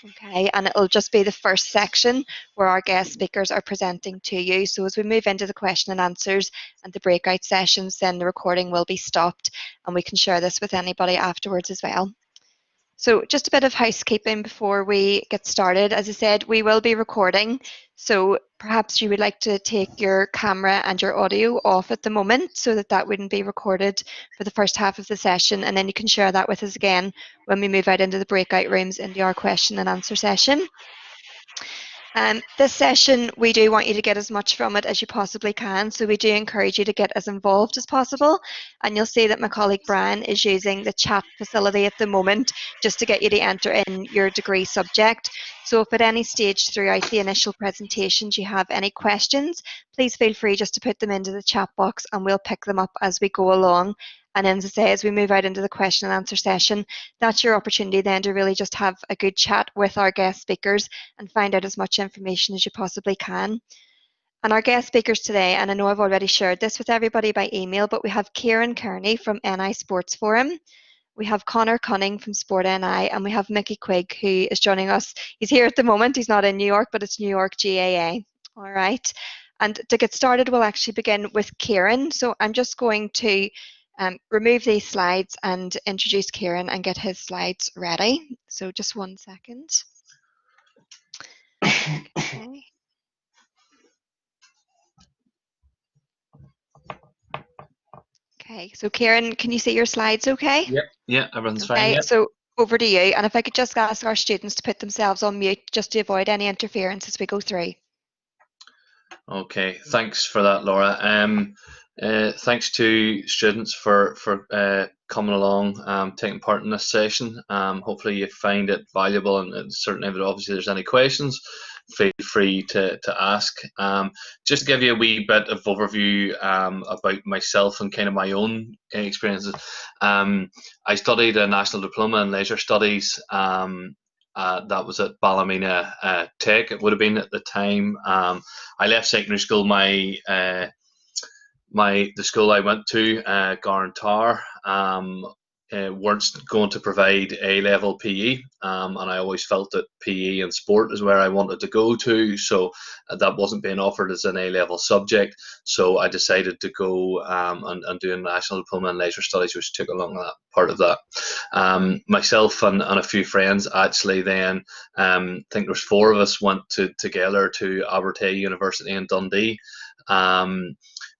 Okay, and it'll just be the first section where our guest speakers are presenting to you. So as we move into the question and answers and the breakout sessions, then the recording will be stopped and we can share this with anybody afterwards as well. So just a bit of housekeeping before we get started. As I said, we will be recording, so perhaps you would like to take your camera and your audio off at the moment so that that wouldn't be recorded for the first half of the session, and then you can share that with us again when we move out into the breakout rooms into our question and answer session. This session, we do want you to get as much from it as you possibly can, so we do encourage you to get as involved as possible. And you'll see that my colleague Brian is using the chat facility at the moment just to get you to enter in your degree subject. So if at any stage throughout the initial presentations you have any questions, please feel free just to put them into the chat box and we'll pick them up as we go along. And then, as I say, as we move out into the question and answer session, that's your opportunity then to really just have a good chat with our guest speakers and find out as much information as you possibly can. And our guest speakers today, and I know I've already shared this with everybody by email, but we have Kieran Kearney from NI Sports Forum, we have Connor Cunning from Sport NI, and we have Mickey Quigg, who is joining us. He's here at the moment, he's not in New York, but it's New York GAA. All right, and to get started, we'll actually begin with Kieran. So I'm just going to remove these slides and introduce Kieran and get his slides ready. So just 1 second. Okay. Okay, so Kieran, can you see your slides okay? Yeah, everyone's fine. Okay, so over to you. And if I could just ask our students to put themselves on mute just to avoid any interference as we go through. Okay, thanks for that, Laura. Thanks to students for coming along, taking part in this session. Hopefully you find it valuable, and certainly if obviously there's any questions, feel free to ask. Just to give you a wee bit of overview about myself and kind of my own experiences. I studied a National Diploma in Leisure Studies. That was at Ballymena Tech, it would have been at the time. I left secondary school. The school I went to, Garn Tower, weren't going to provide A-level PE, and I always felt that PE and sport is where I wanted to go to, so that wasn't being offered as an A-level subject, so I decided to go and do a National Diploma in Leisure Studies, which took along that part of that. Myself and a few friends actually then, I think there's 4 of us went together to Abertay University in Dundee.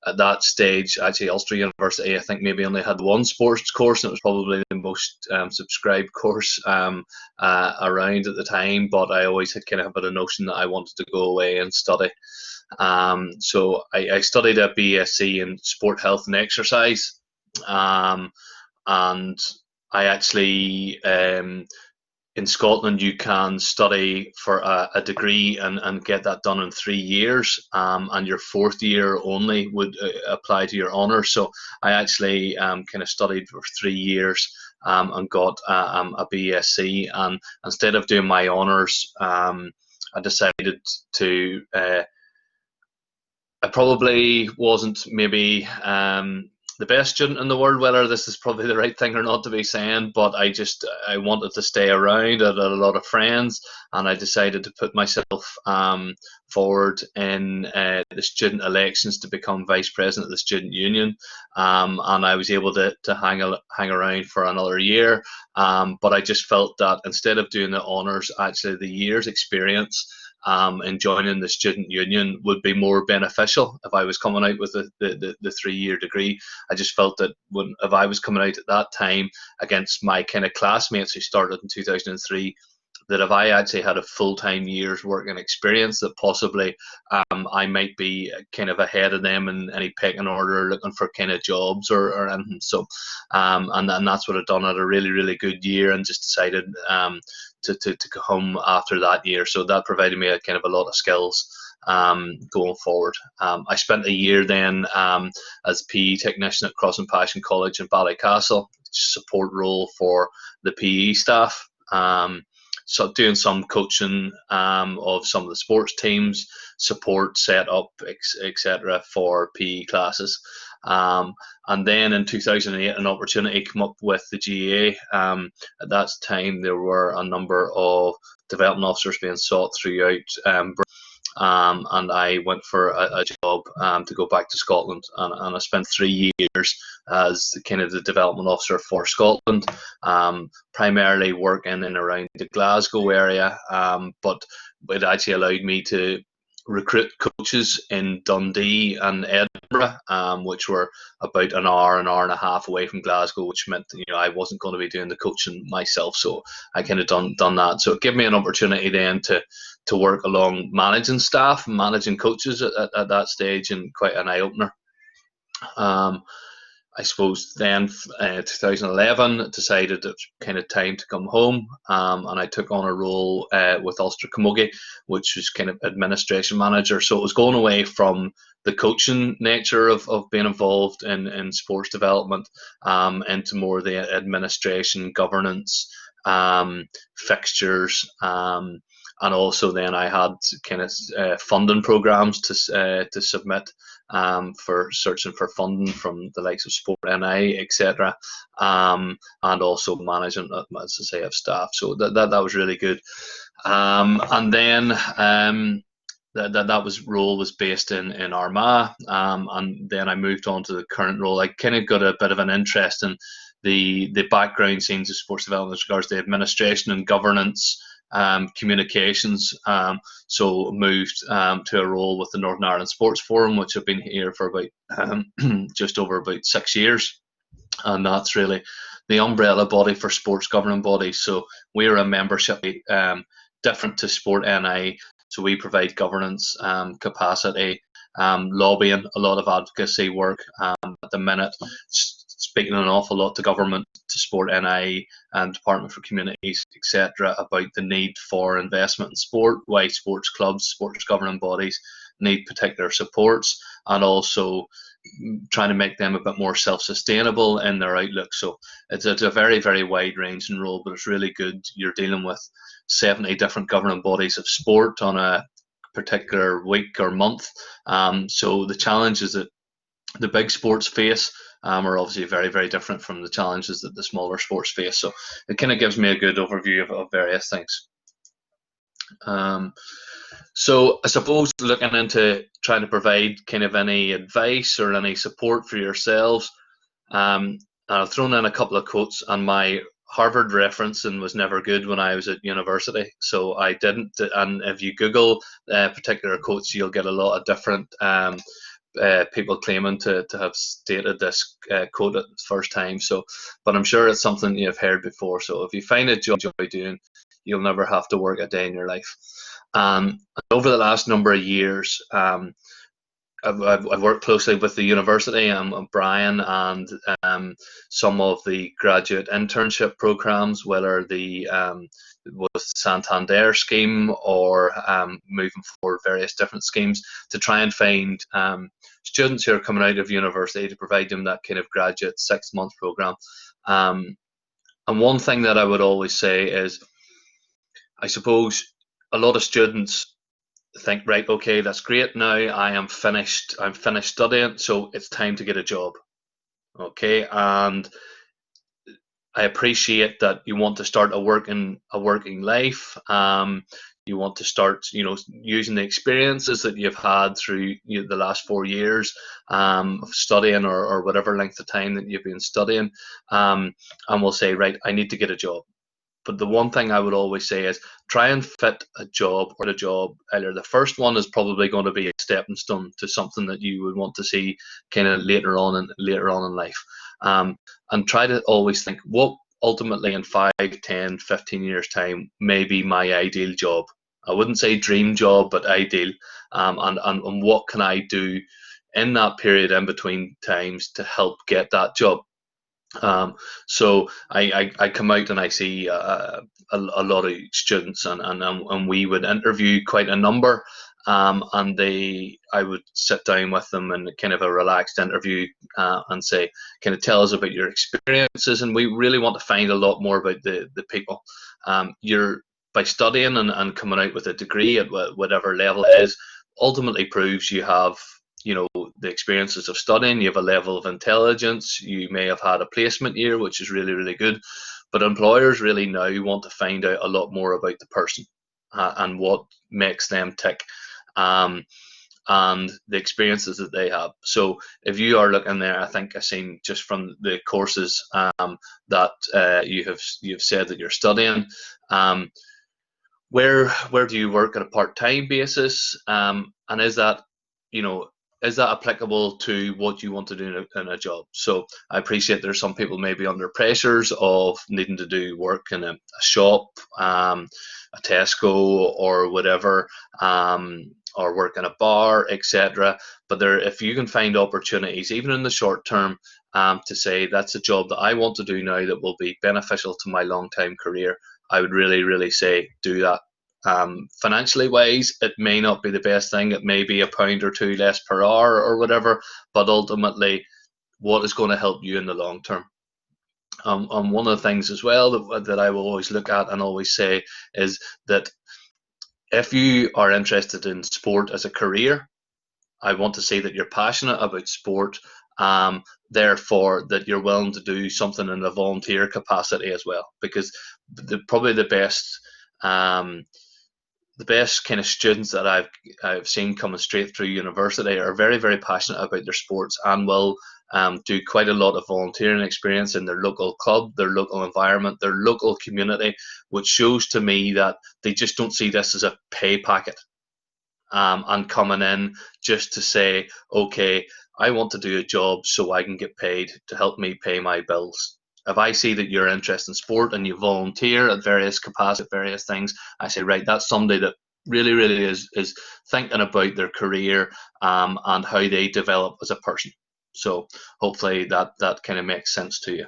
At that stage, actually, Ulster University, I think, maybe only had 1 sports course, and it was probably the most subscribed course around at the time. But I always had kind of had a notion that I wanted to go away and study. So I studied a BSc in Sport, Health and Exercise, and I actually in Scotland, you can study for a degree and get that done in 3 years, and your 4th year only would apply to your honours. So I actually kind of studied for 3 years and got a BSc, and instead of doing my honours, I decided to, I probably wasn't maybe the best student in the world, whether this is probably the right thing or not to be saying, but I wanted to stay around. I had a lot of friends, and I decided to put myself forward in the student elections to become vice president of the student union, and I was able to hang around for another year, but I just felt that instead of doing the honours, actually the year's experience and joining the student union would be more beneficial if I was coming out with the 3-year degree. I just felt that if I was coming out at that time against my kind of classmates who started in 2003, that if I actually had a full-time year's working experience, that possibly I might be kind of ahead of them in any pecking order, looking for kind of jobs or anything. So, and that's what I've done. I had a really, really good year, and just decided to go home after that year. So that provided me a kind of a lot of skills going forward. I spent a year then as PE technician at Cross and Passion College in Ballycastle, support role for the PE staff. So doing some coaching of some of the sports teams, support, set up, etc. for PE classes. And then in 2008, an opportunity came up with the GAA. At that time, there were a number of development officers being sought throughout and I went for a job to go back to Scotland, and I spent 3 years as kind of the development officer for Scotland, primarily working in and around the Glasgow area, but it actually allowed me to recruit coaches in Dundee and Edinburgh, which were about an hour and a half away from Glasgow, which meant I wasn't going to be doing the coaching myself, so I kind of done that. So it gave me an opportunity then to work along managing staff, managing coaches at that stage, and quite an eye opener. I suppose then 2011 decided it was kind of time to come home, and I took on a role with Ulster Camogie, which was kind of administration manager. So it was going away from the coaching nature of being involved in sports development into more the administration, governance, fixtures, and also then I had kind of funding programs to submit for searching for funding from the likes of Sport NI, etc., and also management, as I say, of staff. So that was really good. And then that role was based in Armagh, and then I moved on to the current role. I kind of got a bit of an interest in the background scenes of sports development with regards to administration and governance, communications. So moved to a role with the Northern Ireland Sports Forum, which I've been here for about just over about 6 years, and that's really the umbrella body for sports governing bodies. So we're a membership different to Sport NI. So we provide governance capacity, lobbying, a lot of advocacy work at the minute, speaking an awful lot to government, to Sport NI and Department for Communities, etc., about the need for investment in sport, why sports clubs, sports governing bodies need particular supports, and also trying to make them a bit more self-sustainable in their outlook. So it's a very, very wide-ranging role, but it's really good. You're dealing with 70 different governing bodies of sport on a particular week or month. So the challenges that the big sports face are obviously very, very different from the challenges that the smaller sports face. So it kind of gives me a good overview of various things. So I suppose looking into trying to provide kind of any advice or any support for yourselves, I've thrown in a couple of quotes, and my Harvard referencing was never good when I was at university, so I didn't. And if you Google particular quotes, you'll get a lot of different people claiming to have stated this quote at the first time. So, but I'm sure it's something you've heard before. So if you find a job you enjoy doing, you'll never have to work a day in your life. Over the last number of years, I've worked closely with the university, Brian, and some of the graduate internship programs, whether the with Santander scheme or moving forward various different schemes to try and find students who are coming out of university to provide them that kind of graduate 6-month program. And one thing that I would always say is, I suppose a lot of students think, right, okay, that's great, now I'm finished studying, so it's time to get a job. Okay, and I appreciate that you want to start a working life. You want to start, using the experiences that you've had through the last 4 years of studying, or whatever length of time that you've been studying, and we'll say, right, I need to get a job. But the one thing I would always say is try and fit a job or a job. Either the first one is probably going to be a stepping stone to something that you would want to see kind of later on in life. And try to always think, what ultimately in 5, 10, 15 years time may be my ideal job. I wouldn't say dream job, but ideal. And what can I do in that period in between times to help get that job? So I come out and I see a lot of students, and we would interview quite a number, and I would sit down with them in kind of a relaxed interview, and say, kind of tell us about your experiences, and we really want to find a lot more about the people. You're by studying and coming out with a degree at whatever level it is, ultimately proves you have the experiences of studying, you have a level of intelligence, you may have had a placement year, which is really, really good. But employers really now want to find out a lot more about the person and what makes them tick. And the experiences that they have. So if you are looking there, I think I've seen just from the courses that you've said that you're studying, where do you work at a part-time basis, and is that, you know, is that applicable to what you want to do in a job? So I appreciate there's some people maybe under pressures of needing to do work in a shop, a Tesco or whatever, or work in a bar, etc. But there, if you can find opportunities, even in the short term, to say that's a job that I want to do now that will be beneficial to my long-term career, I would really, really say do that. Financially wise, it may not be the best thing. It may be £1 or £2 less per hour or whatever, but ultimately, what is going to help you in the long term? And one of the things as well that I will always look at and always say is that if you are interested in sport as a career, I want to say that you're passionate about sport, therefore that you're willing to do something in a volunteer capacity as well, because probably the best kind of students that I've seen coming straight through university are very, very passionate about their sports and will do quite a lot of volunteering experience in their local club, their local environment, their local community, which shows to me that they just don't see this as a pay packet, and coming in just to say, okay, I want to do a job so I can get paid to help me pay my bills. If I see that you're interested in sport and you volunteer at various capacities, various things, I say, right, that's somebody that really, really is thinking about their career, and how they develop as a person. So hopefully that kind of makes sense to you.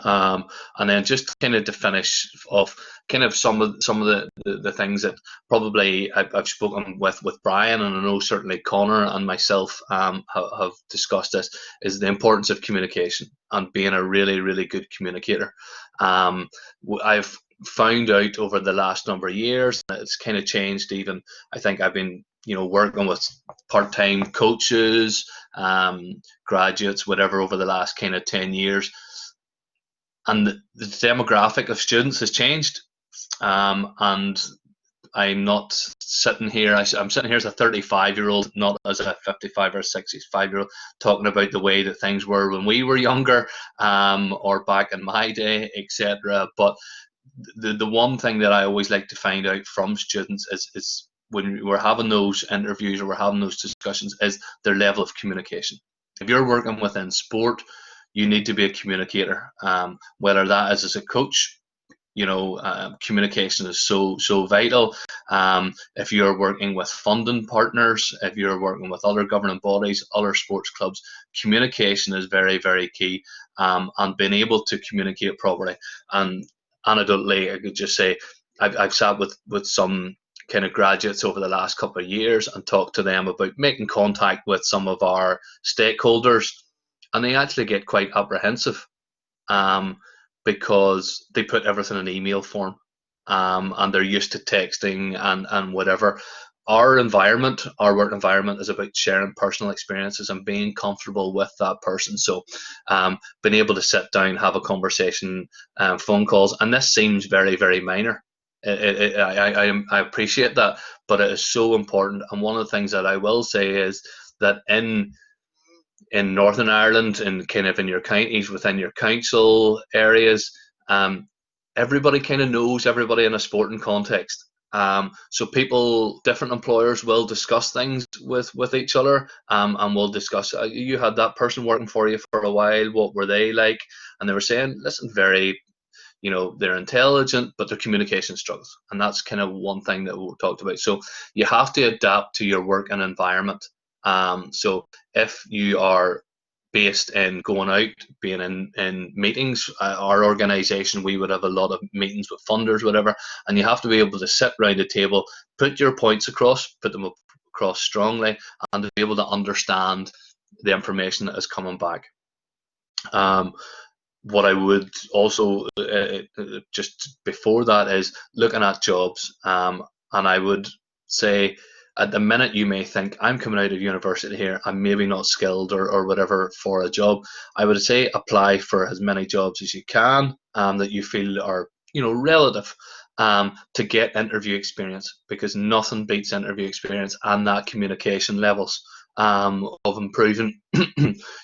And then just kind of to finish off, kind of some of the things that probably I've spoken with Brian, and I know certainly Connor and myself have discussed this, is the importance of communication and being a really, really good communicator. I've found out over the last number of years, it's kind of changed. Even I think I've been, working with part-time coaches, graduates, whatever, over the last kind of 10 years. And the demographic of students has changed, and I'm not sitting here. I'm sitting here as a 35-year-old, not as a 55 or 65-year-old, talking about the way that things were when we were younger, or back in my day, etc. But the one thing that I always like to find out from students is when we're having those interviews or we're having those discussions, is their level of communication. If you're working within sport, you need to be a communicator, whether that is as a coach. Communication is so vital. If you're working with funding partners, if you're working with other governing bodies, other sports clubs, communication is very, very key, and being able to communicate properly. And anecdotally, I could just say I've sat with some kind of graduates over the last couple of years and talked to them about making contact with some of our stakeholders, and they actually get quite apprehensive, because they put everything in email form, and they're used to texting and whatever. Our work environment, is about sharing personal experiences and being comfortable with that person. So, being able to sit down, have a conversation, phone calls, and this seems very, very minor. I appreciate that, but it is so important. And one of the things that I will say is that in Northern Ireland, and kind of in your counties, within your council areas, everybody kind of knows everybody in a sporting context. So different employers will discuss things with each other, and will discuss, you had that person working for you for a while, what were they like? And they were saying, listen, they're intelligent, but their communication struggles. And that's kind of one thing that we talked about. So you have to adapt to your work and environment. So if you are based in going out, being in meetings, our organisation, we would have a lot of meetings with funders, whatever, and you have to be able to sit around the table, put your points across, put them across strongly, and to be able to understand the information that is coming back. What I would also, just before that, is looking at jobs, and I would say at the minute you may think, I'm coming out of university here, I'm maybe not skilled or whatever for a job. I would say apply for as many jobs as you can that you feel are, relative, to get interview experience, because nothing beats interview experience and that communication levels of improving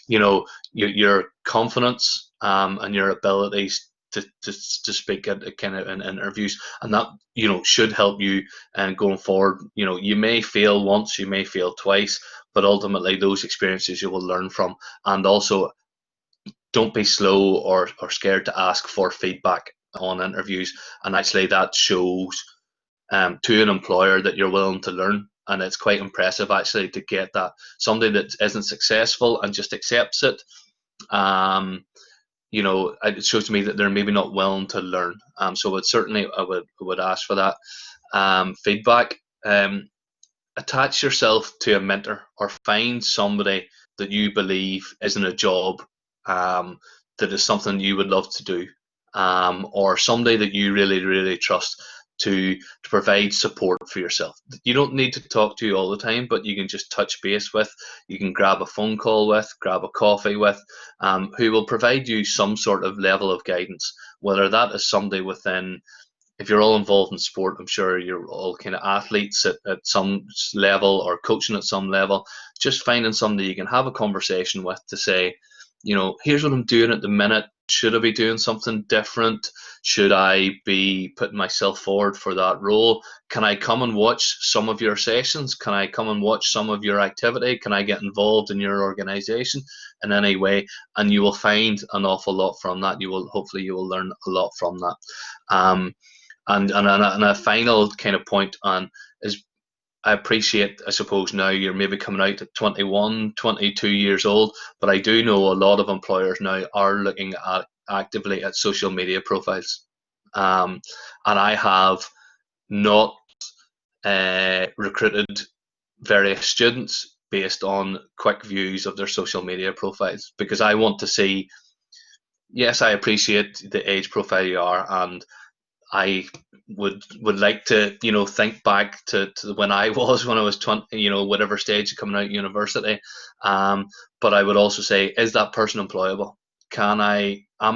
your confidence and your abilities to speak at kind of in interviews, and that should help you and going forward. You may fail once, you may fail twice, but ultimately those experiences you will learn from. And also, don't be slow or scared to ask for feedback on interviews, and actually that shows to an employer that you're willing to learn. And it's quite impressive actually to get that somebody that isn't successful and just accepts it. It shows me that they're maybe not willing to learn. So I would ask for that feedback. Attach yourself to a mentor or find somebody that you believe is in a job that is something you would love to do, or somebody that you really, really trust to provide support for yourself. You don't need to talk to you all the time, but you can just touch base with, you can grab a phone call with, grab a coffee with, who will provide you some sort of level of guidance, whether that is somebody within, if you're all involved in sport, I'm sure you're all kind of athletes at some level or coaching at some level, just finding somebody you can have a conversation with to say, here's what I'm doing at the minute. Should I be doing something different? Should I be putting myself forward for that role? Can I come and watch some of your sessions? Can I come and watch some of your activity? Can I get involved in your organization in any way? And you will find an awful lot from that. Hopefully you will learn a lot from that. And a final kind of point on is, I appreciate, I suppose now you're maybe coming out at 21, 22 years old, but I do know a lot of employers now are looking at actively at social media profiles. And I have not recruited various students based on quick views of their social media profiles, because I want to see, yes, I appreciate the age profile you are, and I would like to think back to when I was 20, whatever stage of coming out of university. But I would also say, is that person employable? Am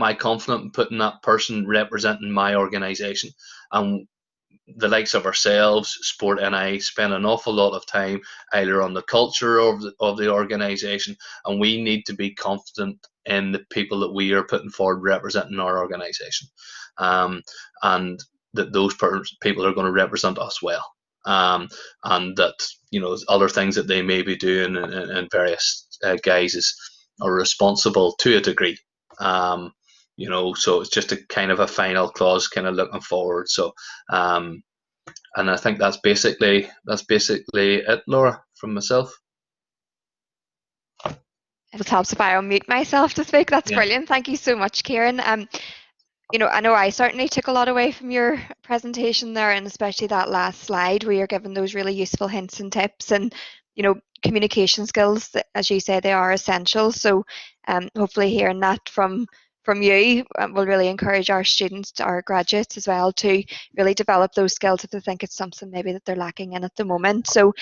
I confident in putting that person representing my organization? And the likes of ourselves, Sport NI, spend an awful lot of time either on the culture of the organisation, and we need to be confident in the people that we are putting forward representing our organisation, and that those people are going to represent us well, and that other things that they may be doing in various guises are responsible to a degree. So it's just a kind of a final clause, kind of looking forward. So, and I think that's basically it, Laura, from myself. It helps if I unmute myself to speak. That's Yeah. brilliant. Thank you so much, Kieran. I know I certainly took a lot away from your presentation there, and especially that last slide where you're giving those really useful hints and tips, and communication skills, as you say, they are essential. So hopefully hearing that from you will really encourage our students, our graduates as well, to really develop those skills if they think it's something maybe that they're lacking in at the moment. So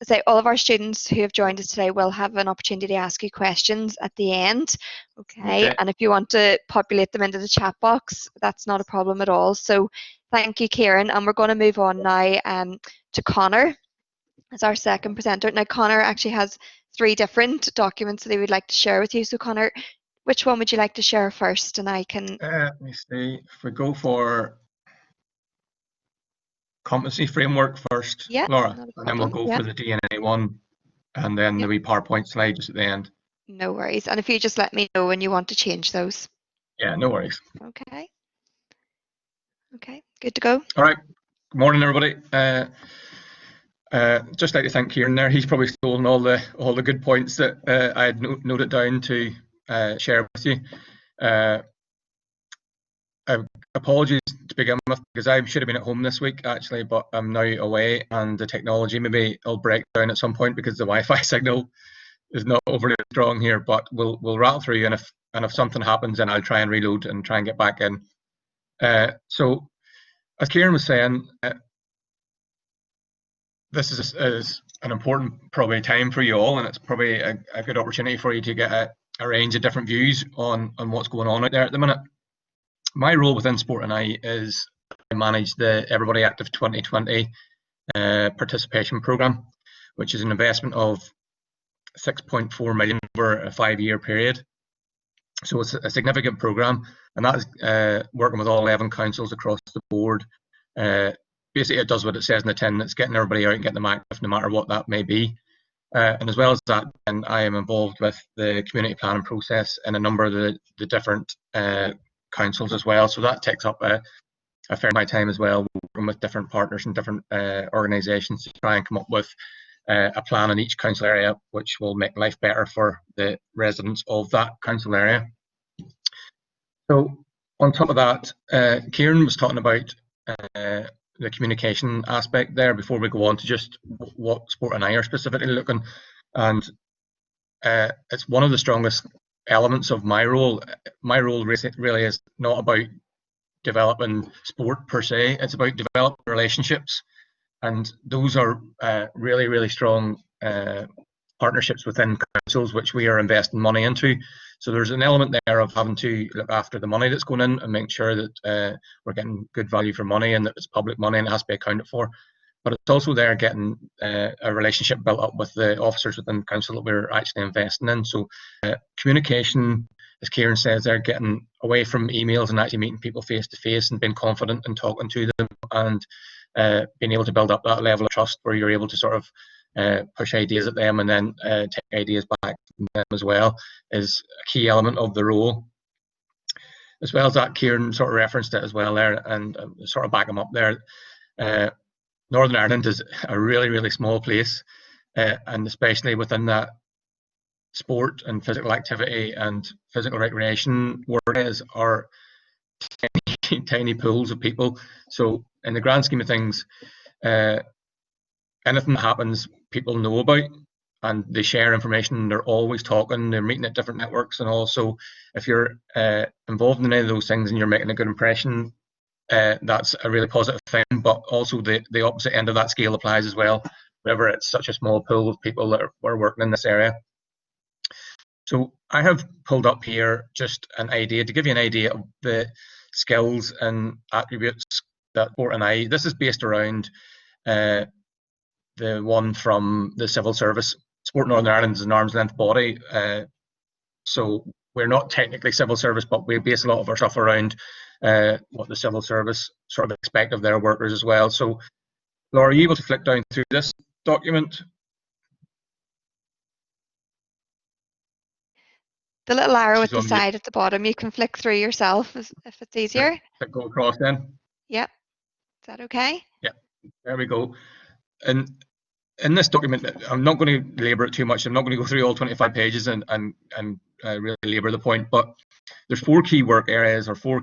say all of our students who have joined us today will have an opportunity to ask you questions at the end. Okay. And if you want to populate them into the chat box, that's not a problem at all. So thank you, Kieran. And we're going to move on now to Connor as our second presenter. Now, Connor actually has 3 different documents that he would like to share with you. So, Connor, which one would you like to share first? And I can... Let me see. If we go for competency framework first, yeah, Laura, and then we'll go for the DNA one, and then the wee PowerPoint slide just at the end. No worries. And if you just let me know when you want to change those. Yeah, no worries. Okay. Okay, good to go. All right. Good morning, everybody. Just like to thank Kieran there. He's probably stolen all the good points that I had noted down to share with you. Apologies to begin with, because I should have been at home this week actually, but I'm now away, and the technology maybe will break down at some point because the Wi-Fi signal is not overly strong here. But we'll rattle through, and if something happens, then I'll try and reload and try and get back in. So, as Kieran was saying, this is an important probably time for you all, and it's probably a good opportunity for you to get a range of different views on what's going on out there at the minute. My role within Sport and I is I manage the Everybody Active 2020 participation programme, which is an investment of 6.4 million over a 5-year period. So it's a significant programme, and that is working with all 11 councils across the board. Basically, it does what it says in the tin. It's getting everybody out and getting them active, no matter what that may be. And as well as that, and I am involved with the community planning process in a number of the different councils as well. So that takes up a fair amount of time as well, working with different partners and different organisations to try and come up with a plan in each council area which will make life better for the residents of that council area. So on top of that, Kieran was talking about the communication aspect there before we go on to just what Sport and I are specifically looking. And it's one of the strongest elements of my role. My role really is not about developing sport per se, it's about developing relationships. And those are really, really strong partnerships within councils, which we are investing money into. So there's an element there of having to look after the money that's going in and make sure that we're getting good value for money and that it's public money and it has to be accounted for. But it's also there getting a relationship built up with the officers within council that we're actually investing in. So communication, as Kieran says, they're getting away from emails and actually meeting people face to face and being confident and talking to them and being able to build up that level of trust where you're able to sort of push ideas at them and then take ideas back from them as well is a key element of the role. As well as that, Kieran sort of referenced it as well there, and sort of back him up there. Northern Ireland is a really, really small place, and especially within that sport and physical activity and physical recreation areas are tiny, tiny pools of people. So in the grand scheme of things, anything that happens, people know about and they share information. They're always talking, they're meeting at different networks and all. So if you're involved in any of those things and you're making a good impression, that's a really positive thing. But also the opposite end of that scale applies as well, whenever it's such a small pool of people that are working in this area. So I have pulled up here just an idea to give you an idea of the skills and attributes that Sport and I, this is based around the one from the civil service. Sport Northern Ireland is an arm's length body, so we're not technically civil service, but we base a lot of our stuff around what the civil service sort of expect of their workers as well. So Laura, are you able to flick down through this document? The little arrow at the side at the bottom, you can flick through yourself if it's easier. Go across then. Yep. Is that okay? Yeah, there we go. And in this document, I'm not going to labour it too much. I'm not going to go through all 25 pages and really labour the point, but there's 4 key work areas or 4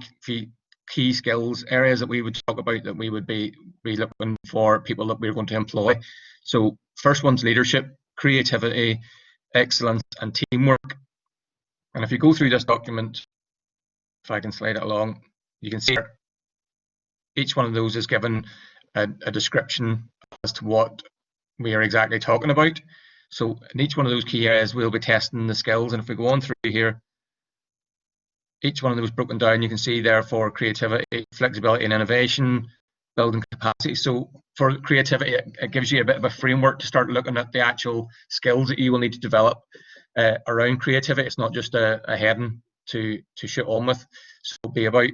key skills areas that we would talk about that we would be looking for people that we're going to employ. So first one's leadership, creativity, excellence and teamwork. And if you go through this document, if I can slide it along, you can see each one of those is given a description as to what we are exactly talking about. So in each one of those key areas, we'll be testing the skills. And if we go on through here, each one of those broken down, you can see there for creativity, flexibility and innovation, building capacity. So for creativity, it gives you a bit of a framework to start looking at the actual skills that you will need to develop around creativity. It's not just a heading to shoot on with. So it'll be about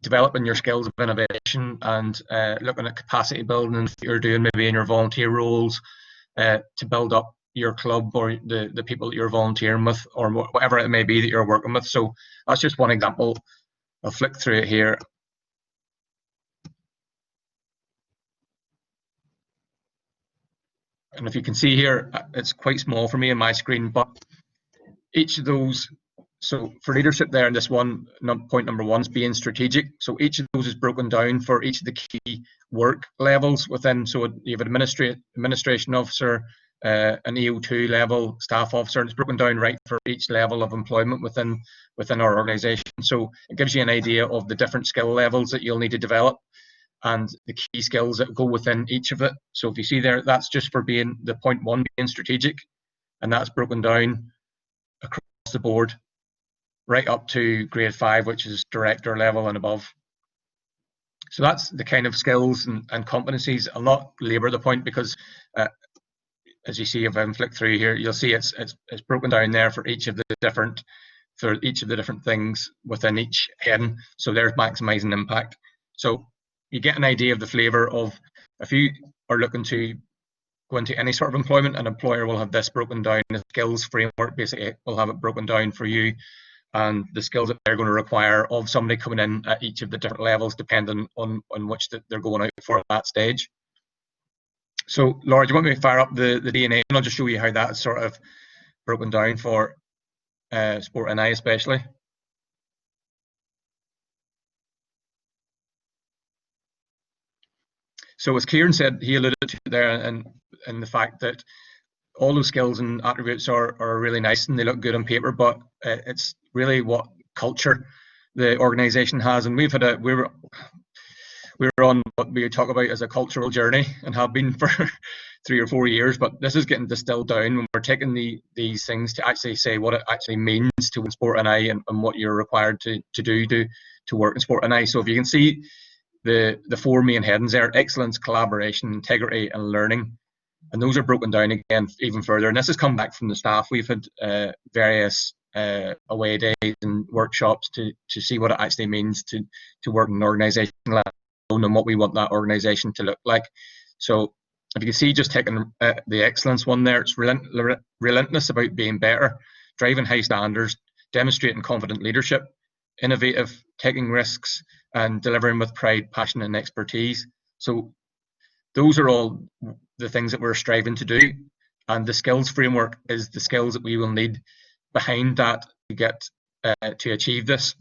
developing your skills of innovation and looking at capacity building and what you're doing maybe in your volunteer roles to build up your club or the people that you're volunteering with or whatever it may be that you're working with. So that's just one example. I'll flick through it here. And if you can see here, it's quite small for me on my screen, but each of those, so for leadership there in this one, point number 1 is being strategic. So each of those is broken down for each of the key work levels within. So you have an administration officer, an EO2 level staff officer, and it's broken down right for each level of employment within our organisation. So it gives you an idea of the different skill levels that you'll need to develop. and the key skills that go within each of it. So if you see there, that's just for being the point one, being strategic, and that's broken down across the board, right up to grade 5, which is director level and above. So that's the kind of skills and competencies. I'll not labour the point because, as you see, if I flick through here, you'll see it's broken down there for each of the different things within each heading. So there's maximising impact. So you get an idea of the flavour of, if you are looking to go into any sort of employment, an employer will have this broken down. The skills framework basically will have it broken down for you, and the skills that they're going to require of somebody coming in at each of the different levels, depending on which they're going out for at that stage. So, Laura, do you want me to fire up the DNA, and I'll just show you how that's sort of broken down for Sport NI especially. So as Kieran said, he alluded to there, and the fact that all those skills and attributes are really nice and they look good on paper, but it's really what culture the organisation has. And we're on what we talk about as a cultural journey and have been for 3 or 4 years, but this is getting distilled down when we're taking these things to actually say what it actually means to win Sport NI and what you're required to do to work in Sport NI. So if you can see the 4 main headings there: excellence, collaboration, integrity and learning. And those are broken down again even further. And this has come back from the staff. We've had various away days and workshops to see what it actually means to work in an organisation and what we want that organisation to look like. So if you can see, just taking the excellence one there, it's relentless about being better, driving high standards, demonstrating confident leadership, innovative, taking risks, and delivering with pride, passion and expertise. So those are all the things that we're striving to do, and the skills framework is the skills that we will need behind that to get to achieve this.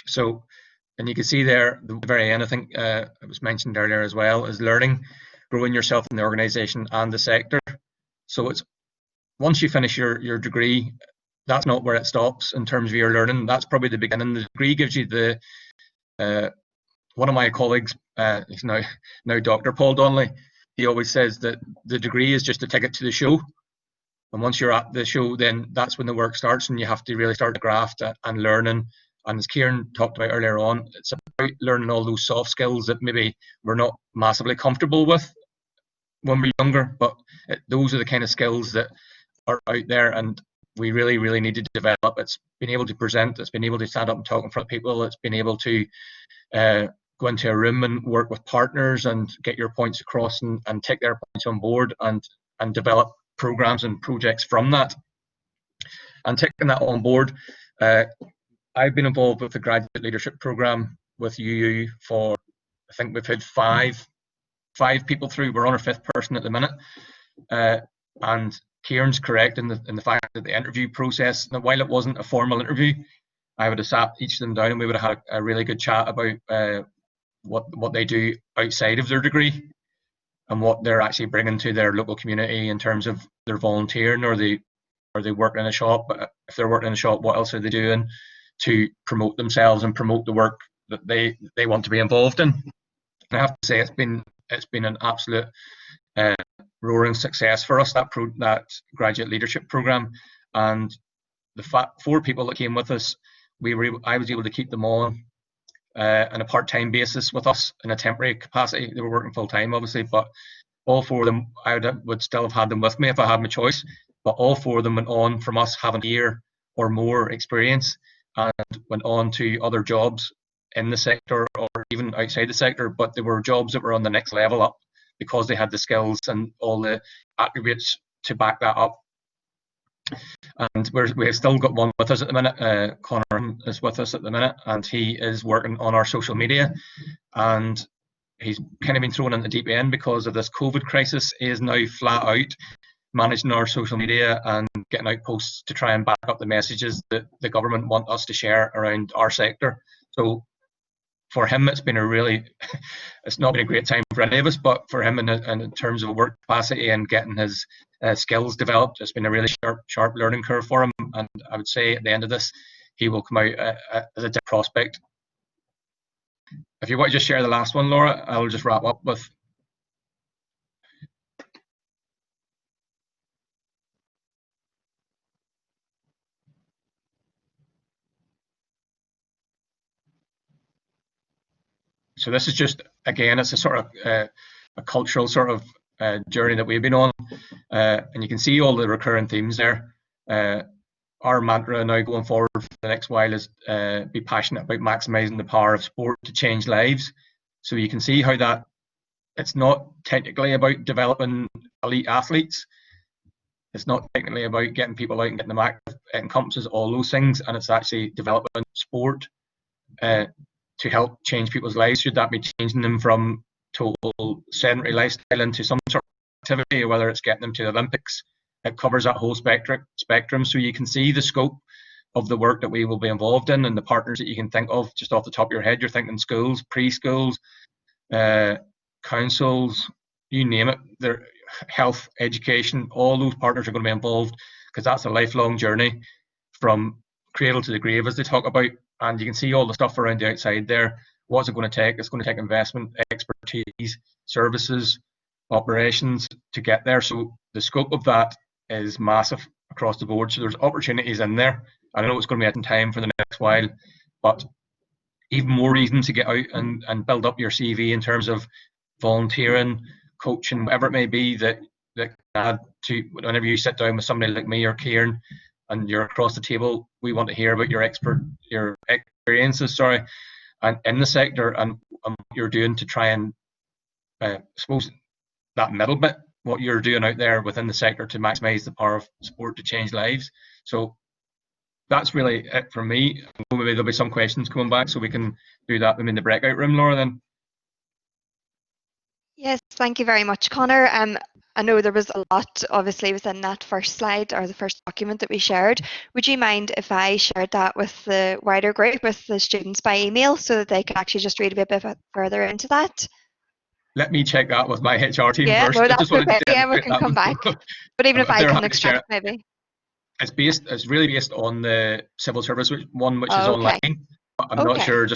So, and you can see there at the very end, I think it was mentioned earlier as well, is learning, growing yourself in the organisation and the sector. So it's once you finish your degree, that's not where it stops in terms of your learning. That's probably the beginning. The degree gives you the one of my colleagues, he's now Dr. Paul Donnelly, he always says that the degree is just a ticket to the show. And once you're at the show, then that's when the work starts and you have to really start to graft and learning. And as Kieran talked about earlier on, it's about learning all those soft skills that maybe we're not massively comfortable with when we're younger, but those are the kind of skills that are out there and we really, really need to develop. It's been able to present, it's been able to stand up and talk in front of people, it's been able to go into a room and work with partners and get your points across and take their points on board and develop programs and projects from that. And taking that on board, I've been involved with the graduate leadership program with UU for, I think we've had five people through. We're on our 5th person at the minute. And Kieran's correct in the fact that the interview process, now, while it wasn't a formal interview, I would have sat each of them down and we would have had a really good chat about what they do outside of their degree and what they're actually bringing to their local community in terms of their volunteering or they work in a shop. But if they're working in a shop, what else are they doing to promote themselves and promote the work that they want to be involved in? And I have to say it's been an absolute roaring success for us, that graduate leadership program. And the 4 people that came with us, I was able to keep them on on a part-time basis with us in a temporary capacity. They were working full-time, obviously, but all 4 of them, I would still have had them with me if I had my choice. But all 4 of them went on from us having a year or more experience and went on to other jobs in the sector or even outside the sector. But they were jobs that were on the next level up because they had the skills and all the attributes to back that up. And we've still got one with us at the minute. Connor is with us at the minute, and he is working on our social media. And he's kind of been thrown in the deep end because of this COVID crisis. He is now flat out managing our social media and getting out posts to try and back up the messages that the government want us to share around our sector. So for him, it's been it's not been a great time for any of us, but for him in terms of work capacity and getting his skills developed, it's been a really sharp learning curve for him. And I would say at the end of this, he will come out as a prospect. if you want to just share the last one, Laura, I'll just wrap up with. So this is just, again, it's a sort of a cultural sort of journey that we've been on, and you can see all the recurring themes there. Our mantra now going forward for the next while is be passionate about maximising the power of sport to change lives. So you can see how that it's not technically about developing elite athletes. It's not technically about getting people out and getting them active. It encompasses all those things, and it's actually developing sport to help change people's lives. Should that be changing them from total sedentary lifestyle into some sort of activity, or whether it's getting them to the Olympics? It covers that whole spectrum. So you can see the scope of the work that we will be involved in and the partners that you can think of just off the top of your head. You're thinking schools, preschools, councils, you name it. Their health, education, all those partners are going to be involved, because that's a lifelong journey from cradle to the grave, as they talk about. And you can see all the stuff around the outside there. What's it going to take? It's going to take investment, expertise, services, operations to get there. So the scope of that is massive across the board. So there's opportunities in there. I know it's going to be in time for the next while, but even more reason to get out and build up your CV in terms of volunteering, coaching, whatever it may be that can add to whenever you sit down with somebody like me or Kieran and you're across the table. We want to hear about your experiences, and in the sector and what you're doing to try and suppose that middle bit, what you're doing out there within the sector to maximise the power of sport to change lives. So that's really it from me. Maybe there'll be some questions coming back, so we can do that in the breakout room, Laura, then. Yes, thank you very much, Connor. I know there was a lot, obviously, within that first slide or the first document that we shared. Would you mind if I shared that with the wider group, with the students by email, so that they could actually just read a bit further into that? Let me check that with my HR team Yeah, first. no, I that's just wanted okay. to Yeah, we demonstrate can that come back. But even if I can extract, maybe. It's really based on the civil service one, which is Okay. online. I'm not sure,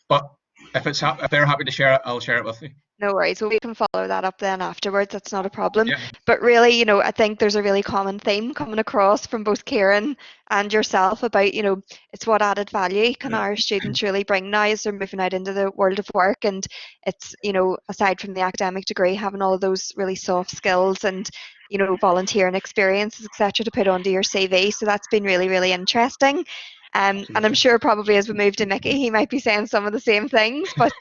but if they're happy to share it, I'll share it with you. No worries. Well, we can follow that up then afterwards. That's not a problem. Yeah. But really, I think there's a really common theme coming across from both Kieran and yourself about, it's what added value can our students really bring now as they're moving out into the world of work. And it's, aside from the academic degree, having all of those really soft skills and, volunteering experiences, etc., to put onto your CV. So that's been really, really interesting. And I'm sure probably as we move to Mickey, he might be saying some of the same things, but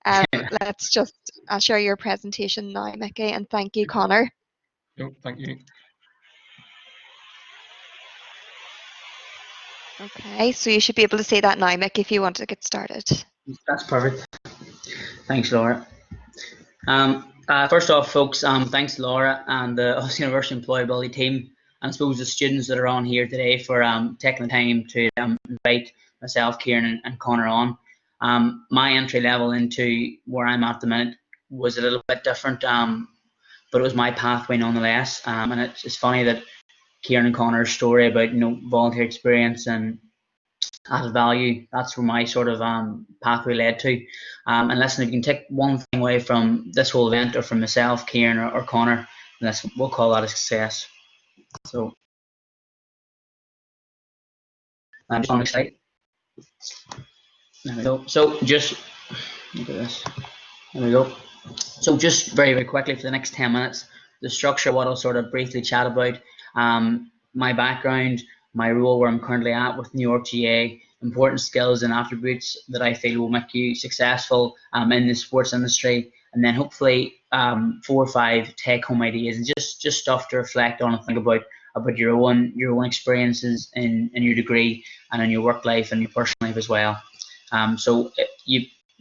I'll share your presentation now, Mickey, and thank you, Connor. No, thank you. Okay, so you should be able to see that now, Mickey, if you want to get started. That's perfect. Thanks, Laura. First off, folks, thanks, Laura and the Ulster University Employability team, and I suppose the students that are on here today for taking the time to invite myself, Kieran, and Connor on. My entry level into where I'm at the minute was a little bit different, but it was my pathway nonetheless. And it's funny that Kieran and Connor's story about volunteer experience and added value, that's where my sort of pathway led to. And listen, if you can take one thing away from this whole event, or from myself, Kieran, or Connor, then we'll call that a success. So I'm just on the site. There we go. So just look at this. There we go. So just very, very quickly for the next 10 minutes, the structure, what I'll sort of briefly chat about, my background, my role where I'm currently at with New York GA, important skills and attributes that I feel will make you successful in the sports industry, and then hopefully 4 or 5 take-home ideas and just stuff to reflect on and think about your own experiences in your degree and in your work life and your personal life as well.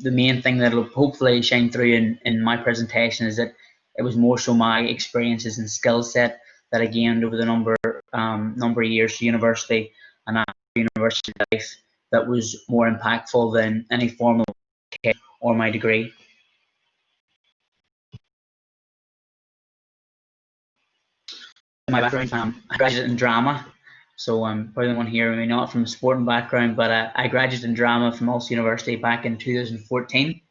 The main thing that will hopefully shine through in my presentation is that it was more so my experiences and skill set that I gained over the number of years to university and after university life that was more impactful than any formal education or my degree. My background, I graduated in drama, so I'm probably the one here, maybe not from a sporting background, but I graduated in drama from Ulster University back in 2014.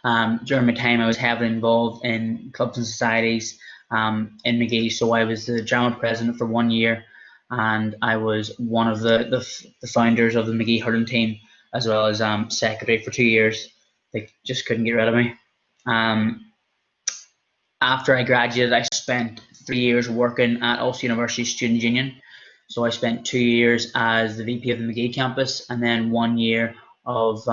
During my time, I was heavily involved in clubs and societies in McGee. So I was the drama president for 1 year, and I was one of the founders of the McGee hurling team, as well as secretary for 2 years. They just couldn't get rid of me. After I graduated, I spent 3 years working at Ulster University Student Union. So I spent 2 years as the VP of the McGee campus, and then 1 year of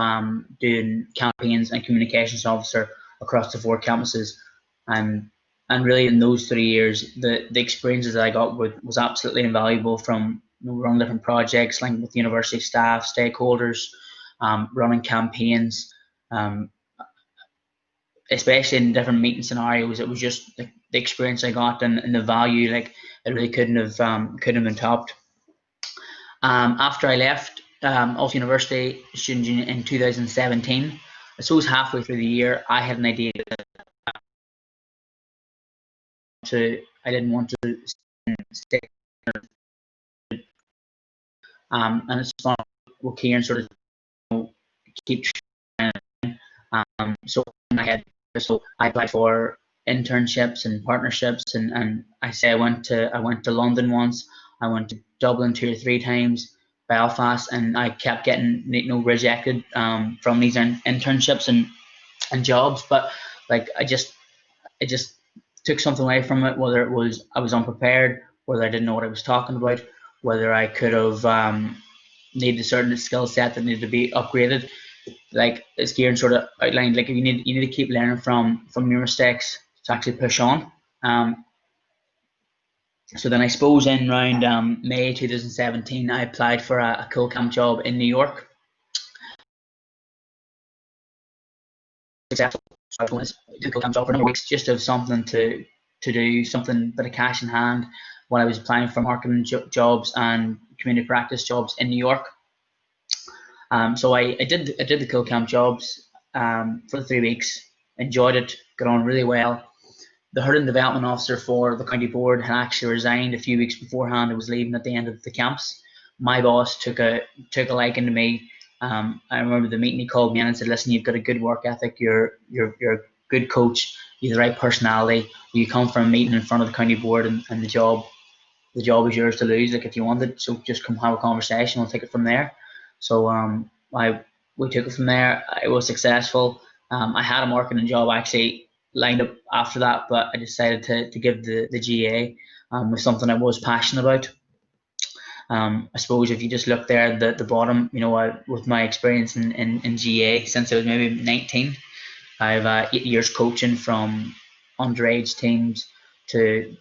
doing campaigns and communications officer across the 4 campuses. And really, in those 3 years, the experiences that I got was absolutely invaluable, from running different projects, linked with university staff, stakeholders, running campaigns, especially in different meeting scenarios. It was just the experience I got, and the value, like, it really couldn't have been topped. After I left Ulster University Student Union in 2017, I suppose halfway through the year, I had an idea I didn't want to stay, and it's fun with Kieran sort of keep so I applied for internships and partnerships, and I went to London once, I went to Dublin 2 or 3 times, Belfast, and I kept getting rejected from these internships and jobs. But like, I just took something away from it, whether it was I was unprepared, whether I didn't know what I was talking about, whether I could have needed a certain skill set that needed to be upgraded. Like, as Kieran sort of outlined, like, you need to keep learning from your mistakes to actually push on. So then I suppose in around May 2017, I applied for a cool camp job in New York. Successful. So I was to cool camp job for a number of weeks, just to have something to do, something, bit of cash in hand, when I was applying for marketing jobs and community practice jobs in New York. So I did the cool camp jobs for the 3 weeks, enjoyed it, got on really well. The hurling development officer for the county board had actually resigned a few weeks beforehand. I was leaving at the end of the camps. My boss took a liking to me. I remember the meeting, he called me in and said, "Listen, you've got a good work ethic. You're a good coach. You've the right personality. You come from a meeting in front of the county board, and the job is yours to lose. Like, if you want it, so just come have a conversation. We'll take it from there." So we took it from there. I was successful. I had a marketing job actually lined up after that, but I decided to give the GA with something I was passionate about. I suppose if you just look there at the bottom, with my experience in GA since I was maybe 19, I have 8 years coaching, from underage teams to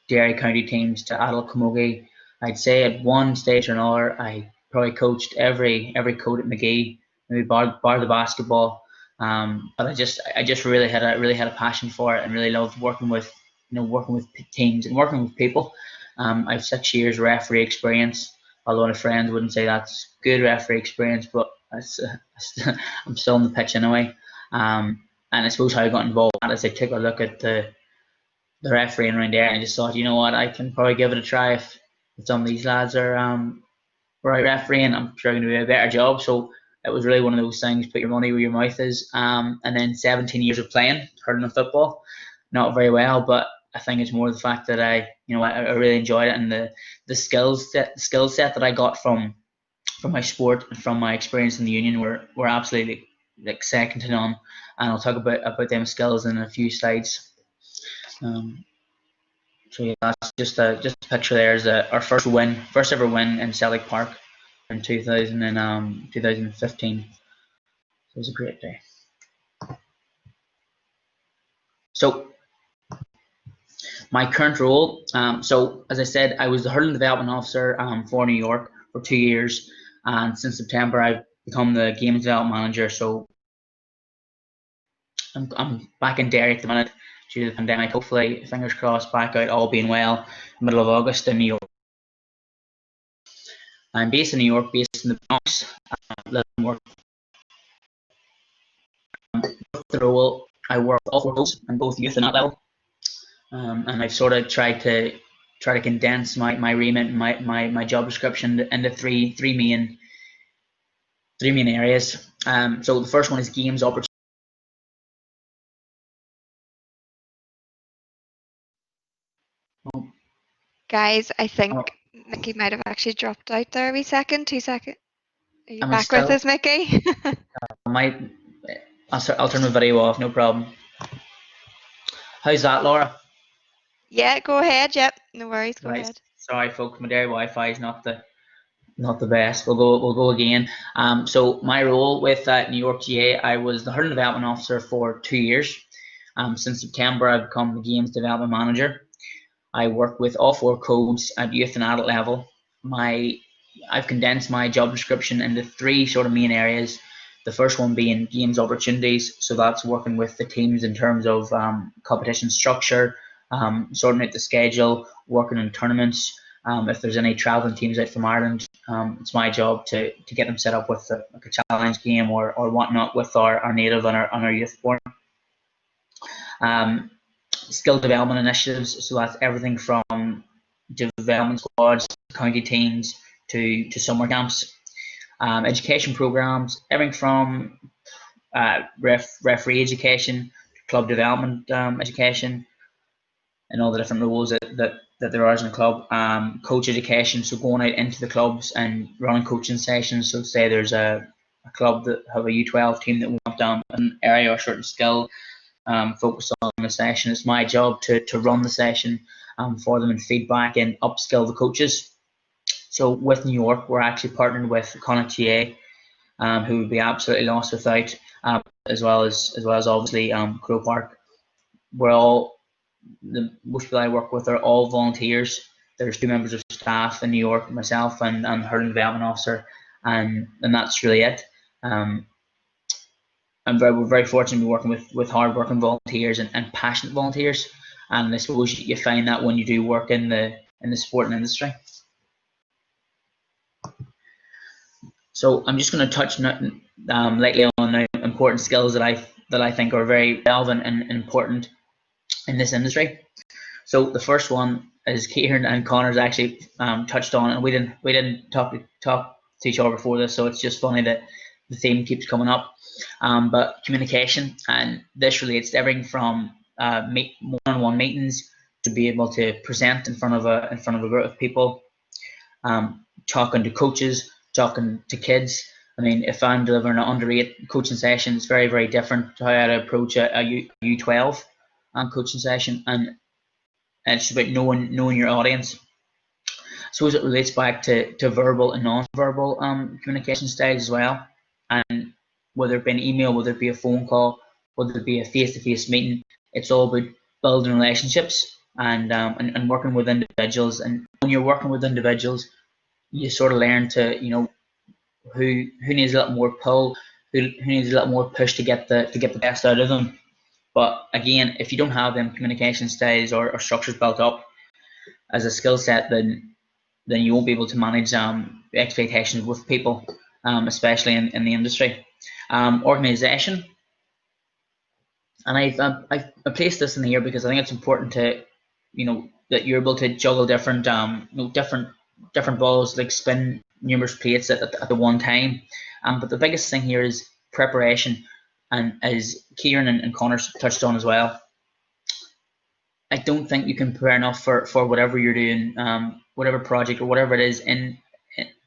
Derry County teams to adult camogie. I'd say at one stage or another, I probably coached every coach at McGee, maybe bar the basketball. But I just really had a passion for it, and really loved working with teams and working with people. I have 6 years referee experience. A lot of friends wouldn't say that's good referee experience, but I'm still on the pitch anyway. And I suppose how I got involved is I took a look at the refereeing around there, and I just thought, you know what, I can probably give it a try. If some of these lads are right refereeing, I'm sure I'm going to do a better job. So it was really one of those things, put your money where your mouth is. And then 17 years of playing hurling and football, not very well, but I think it's more the fact that I really enjoyed it, and the skill set that I got from my sport and from my experience in the union were absolutely like second to none. And I'll talk about them skills in a few slides. So yeah, that's just a picture there is our first ever win in Celtic Park in 2015. It was a great day. So my current role, so as I said, I was the hurling development officer for New York for 2 years, and since September I've become the games development manager. So I'm back in Derry at the minute due to the pandemic. Hopefully, fingers crossed, back out, all being well, middle of August in New York. I'm based in New York, based in the Bronx. The role, I work with all 4 roles in both youth and adult level, and I've sort of tried to condense my remit, my job description into three main areas. So the first one is games opportunity. Guys, I think Oh, Mickey might have actually dropped out there a wee second. 2 seconds. Are you am I back with still? us, Mickey? I'll turn my video off, no problem. How's that, Laura? Yeah, go ahead. Yep, no worries. Go Right. ahead. Sorry, folks. My dairy Wi-Fi is not the best. We'll go again. So my role with New York GA, I was the hurling development officer for 2 years. Since September, I've become the games development manager. I work with all 4 codes at youth and adult level. I've condensed my job description into 3 sort of main areas. The first one being games opportunities, so that's working with the teams in terms of competition structure, sorting out the schedule, working in tournaments. If there's any traveling teams out from Ireland, it's my job to get them set up with like a challenge game or whatnot with our native and our youth born. Skill development initiatives, so that's everything from development squads, county teams to summer camps. Education programs, everything from referee education, club development education, and all the different roles that there are in the club. Coach education, so going out into the clubs and running coaching sessions. So say there's a club that have a U12 team that want an area or certain skill, focus on the session. It's my job to run the session for them and feedback and upskill the coaches. So with New York, we're actually partnered with Connacht GA, who would be absolutely lost without, as well as obviously Crow Park. Most people I work with are all volunteers. There's 2 members of staff in New York, myself and hurling development officer, and that's really it. We're very fortunate to be working with hard-working volunteers and passionate volunteers, and I suppose you find that when you do work in the sporting industry. So I'm just going to touch lightly on the important skills that I think are very relevant and important in this industry. So the first one, as Kieran and Connor's actually touched on, and we didn't talk to each other before this, so it's just funny that the theme keeps coming up. But communication, and this relates to everything from one-on-one meetings to be able to present in front of a group of people, talking to coaches, talking to kids. I mean, if I'm delivering an under-8 coaching session, it's very, very different to how I'd approach a U12 coaching session, and it's about knowing your audience. I suppose it relates back to verbal and non-verbal communication styles as well, and whether it be an email, whether it be a phone call, whether it be a face-to-face meeting, it's all about building relationships and working with individuals. And when you're working with individuals, you sort of learn to, who needs a little more pull, who needs a little more push to get the best out of them. But again, if you don't have them communication styles or structures built up as a skill set, then you won't be able to manage expectations with people, especially in the industry. Organization, and I've placed this in here because I think it's important to, that you're able to juggle different different balls, like spin numerous plates at the one time. But the biggest thing here is preparation, and as Kieran and Connor touched on as well, I don't think you can prepare enough for whatever you're doing, whatever project or whatever it is in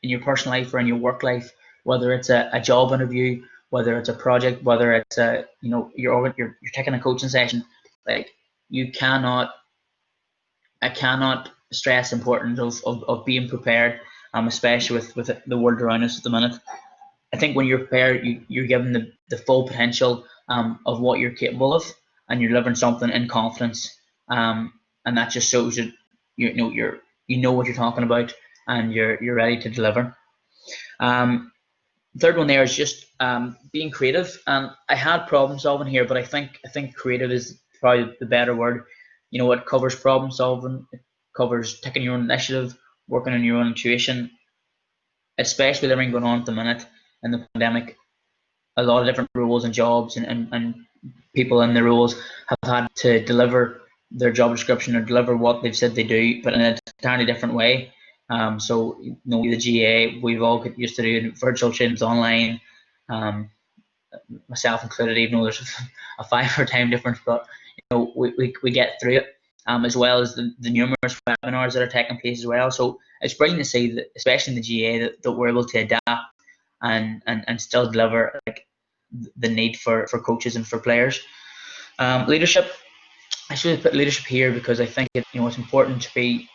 your personal life or in your work life, whether it's a job interview, whether it's a project, whether it's you're taking a coaching session. Like, I cannot stress the importance of being prepared, especially with the world around us at the minute. I think when you're prepared, you're given the full potential of what you're capable of, and you're delivering something in confidence, and that just shows that you know what you're talking about, and you're ready to deliver. Third one there is just being creative. I had problem solving here, but I think creative is probably the better word. It covers problem solving, it covers taking your own initiative, working on your own intuition, especially with everything going on at the minute in the pandemic. A lot of different roles and jobs and people in the roles have had to deliver their job description or deliver what they've said they do, but in a entirely different way. So the GA, we've all got used to doing virtual trainings online, myself included, even though there's a 5-hour time difference, but we get through it. as well as the numerous webinars that are taking place as well. So it's brilliant to see that, especially in the GA, that we're able to adapt and still deliver like the need for coaches and for players. Leadership, I should put leadership here because I think it's important to be.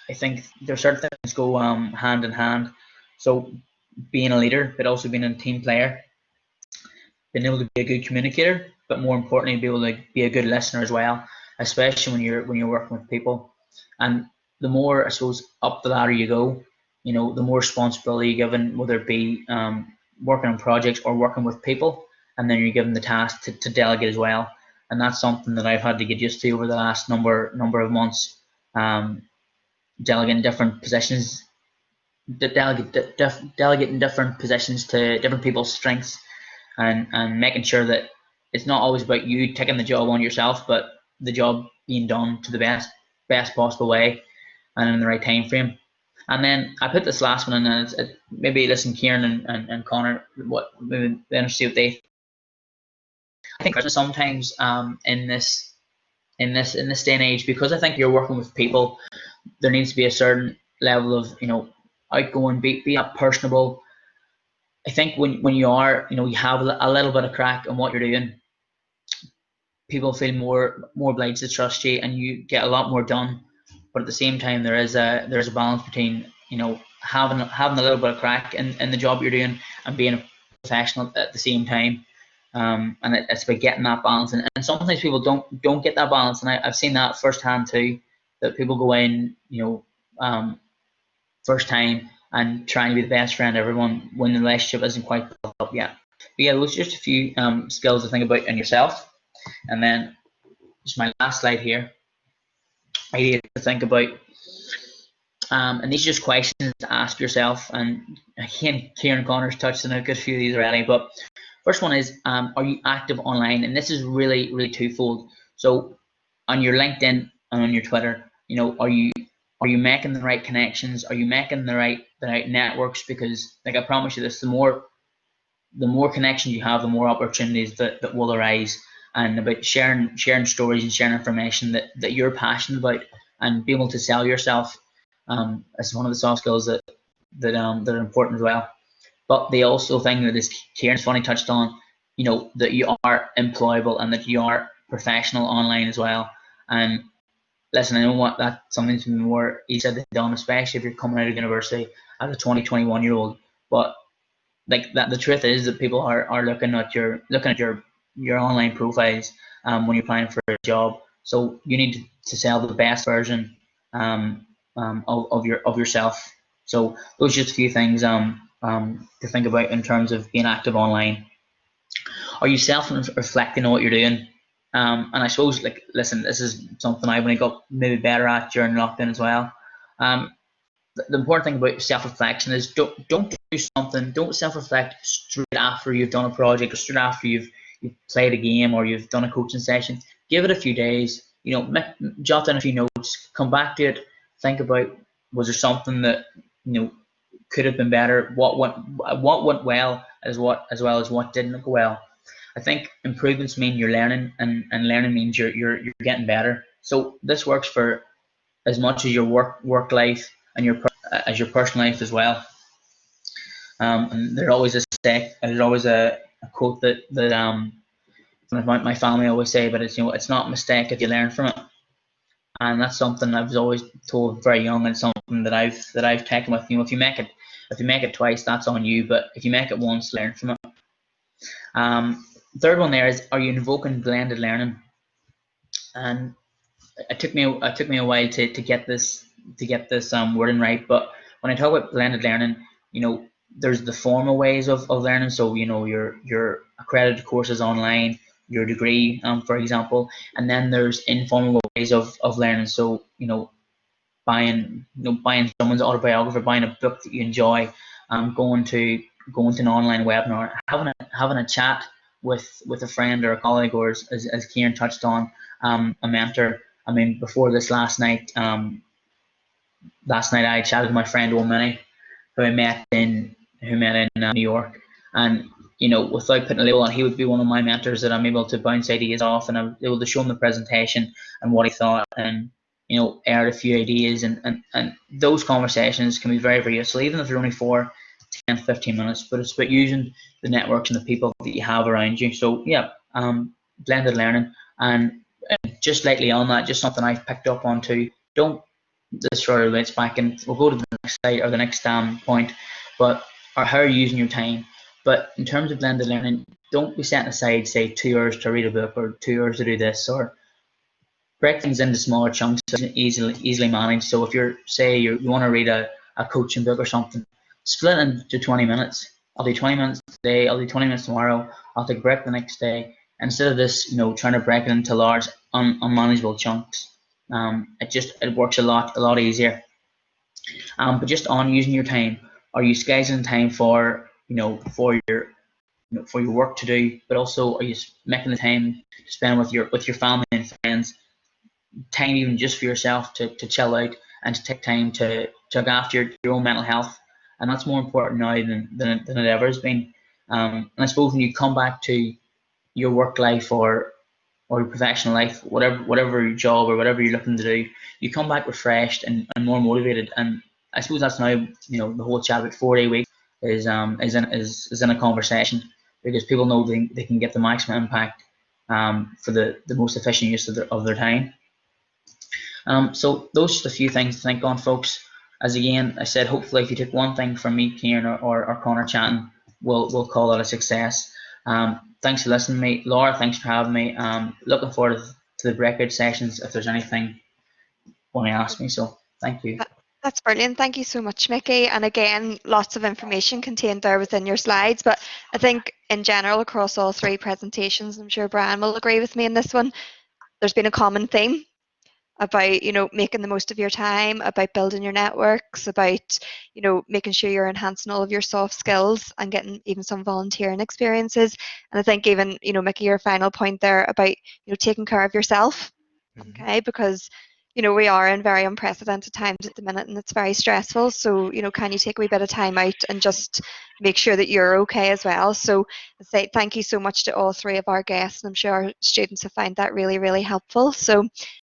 I think there are certain things go hand in hand. So being a leader, but also being a team player, being able to be a good communicator, but more importantly, be able to be a good listener as well, especially when you're working with people. And the more, I suppose, up the ladder you go, the more responsibility you're given, whether it be working on projects or working with people, and then you're given the task to delegate as well. And that's something that I've had to get used to over the last number of months. Delegating different positions, delegating different positions to different people's strengths, and making sure that it's not always about you taking the job on yourself, but the job being done to the best possible way and in the right time frame. And then I put this last one in, and maybe listen, Kieran and Connor, maybe see what they. I think sometimes in this day and age, because I think you're working with people, there needs to be a certain level of outgoing, be that personable. I think when you are, you have a little bit of crack in what you're doing, people feel more obliged to trust you, and you get a lot more done. But at the same time, there is a balance between having a little bit of crack in the job you're doing and being a professional at the same time. And it's about getting that balance, and sometimes people don't get that balance, and I've seen that firsthand too. That people go in, first time and trying to be the best friend to everyone when the relationship isn't quite built up yet. But yeah, those are just a few skills to think about in yourself. And then just my last slide here, idea to think about. And these are just questions to ask yourself. And again, Kieran Connor's touched on a good few of these already. But first one is, are you active online? And this is really, really twofold. So on your LinkedIn and on your Twitter, are you making the right connections? Are you making the right networks? Because like I promise you this, the more connections you have, the more opportunities that will arise. And about sharing stories and sharing information that you're passionate about, and being able to sell yourself is one of the soft skills that are important as well. But the also thing that is Kieran's funny touched on, that you are employable and that you are professional online as well. And listen, I know what that's something to be more easy said than done, especially if you're coming out of university as a 20-21-year-old. But like that, the truth is that people are looking at your online profiles when you're applying for a job. So you need to sell the best version of yourself. So those are just a few things to think about in terms of being active online. Are you self-reflecting on what you're doing? And I suppose, like, listen, this is something I only got maybe better at during lockdown as well. The important thing about self-reflection is don't do something, don't self-reflect straight after you've done a project or straight after you've played a game or you've done a coaching session. Give it a few days, jot down a few notes, come back to it, think about, was there something that could have been better, what went well as well as what didn't go well. I think improvements mean you're learning, and learning means you're getting better. So this works for as much as your work life and your personal life as well. And there's always a quote that my family always say, but it's not a mistake if you learn from it. And that's something I was always told very young, and something that I've taken with me. If you make it twice, that's on you. But if you make it once, learn from it. Third one there is, are you invoking blended learning? And it took me a while to get this wording right. But when I talk about blended learning, there's the formal ways of learning. So your accredited courses online, your degree, for example, and then there's informal ways of learning. So buying someone's autobiography, buying a book that you enjoy, going to an online webinar, having a chat with a friend or a colleague, or as Kieran touched on, a mentor. I mean, before this last night I chatted with my friend Omini, who I met in New York, and without putting a label on, he would be one of my mentors that I'm able to bounce ideas off, and I'm able to show him the presentation and what he thought, and aired a few ideas, and those conversations can be very, very useful, even if they're only for 10, 15 minutes. But it's about using the networks and the people that you have around you. So yeah, blended learning, and just lately on that, just something I've picked up on too. Don't this sort of relates back, and we'll go to the next slide or the next point, but how are you using your time? But in terms of blended learning, don't be setting aside, say, 2 hours to read a book or 2 hours to do this, or break things into smaller chunks so it's easily managed. So if you want to read a coaching book or something, split it into 20 minutes. I'll do 20 minutes today, I'll do 20 minutes tomorrow, I'll take a break the next day. Instead of this, trying to break it into large, unmanageable chunks, it works a lot easier. But just on using your time, are you scheduling time for your work to do, but also are you making the time to spend with your family and friends, time even just for yourself to chill out and to take time to look after your own mental health? And that's more important now than it ever has been. And I suppose when you come back to your work life or your professional life, whatever your job or whatever you're looking to do, you come back refreshed and more motivated. And I suppose that's now the whole chat about 4-day week is in a conversation, because people know they can get the maximum impact for the most efficient use of their time. So those are just a few things to think on, folks. As again I said, hopefully if you took one thing from me, Kieran, or Connor chatting, we'll call that a success. Thanks for listening to me. Laura, thanks for having me. Looking forward to the breakout sessions if there's anything you want to ask me. So thank you. That's brilliant. Thank you so much, Mickey. And again, lots of information contained there within your slides. But I think in general, across all three presentations, I'm sure Brian will agree with me in this one, there's been a common theme about making the most of your time, about building your networks, about making sure you're enhancing all of your soft skills and getting even some volunteering experiences. And I think even Mickey, your final point there about taking care of yourself, okay, because we are in very unprecedented times at the minute and it's very stressful. So can you take a wee bit of time out and just make sure that you're okay as well? So I say thank you so much to all three of our guests, and I'm sure our students have found that really, really helpful. So